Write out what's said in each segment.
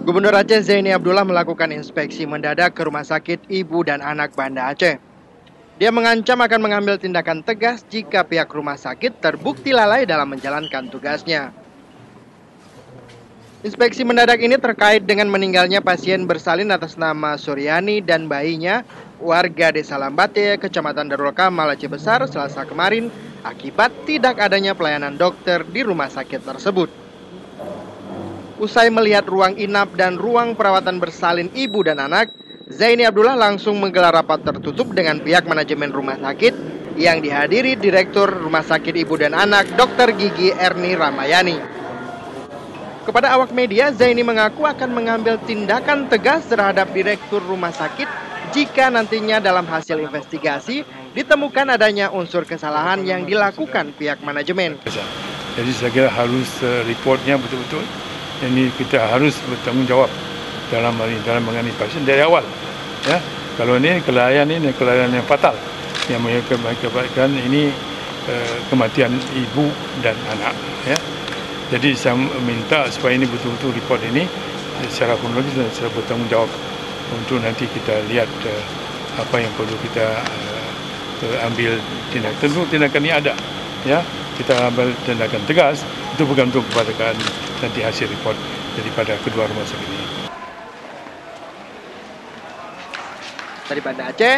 Gubernur Aceh Zaini Abdullah melakukan inspeksi mendadak ke Rumah Sakit Ibu dan Anak Banda Aceh. Dia mengancam akan mengambil tindakan tegas jika pihak rumah sakit terbukti lalai dalam menjalankan tugasnya. Inspeksi mendadak ini terkait dengan meninggalnya pasien bersalin atas nama Suryani dan bayinya, warga Desa Lambate, Kecamatan Darul Kamal, Aceh Besar, Selasa kemarin, akibat tidak adanya pelayanan dokter di rumah sakit tersebut. Usai melihat ruang inap dan ruang perawatan bersalin ibu dan anak, Zaini Abdullah langsung menggelar rapat tertutup dengan pihak manajemen rumah sakit yang dihadiri Direktur Rumah Sakit Ibu dan Anak Dr. Gigi Erni Ramayani. Kepada awak media, Zaini mengaku akan mengambil tindakan tegas terhadap Direktur Rumah Sakit jika nantinya dalam hasil investigasi ditemukan adanya unsur kesalahan yang dilakukan pihak manajemen. Jadi saya kira harus reportnya betul-betul. Ini kita harus bertanggung jawab dalam mengenai pasien dari awal. Ya, kalau ini kelalaian yang fatal yang mengakibatkan ini kematian ibu dan anak. Ya, jadi saya minta supaya ini betul-betul report ini secara kronologis dan secara bertanggung jawab untuk nanti kita lihat apa yang perlu kita ambil tindakan. Tentu tindakan ini ada, ya. Kita ambil tindakan tegas, itu bukan untuk kepada nanti hasil report daripada kedua rumah sakit ini. Dari Banda Aceh,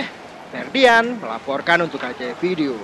Ferdian melaporkan untuk Aceh Video.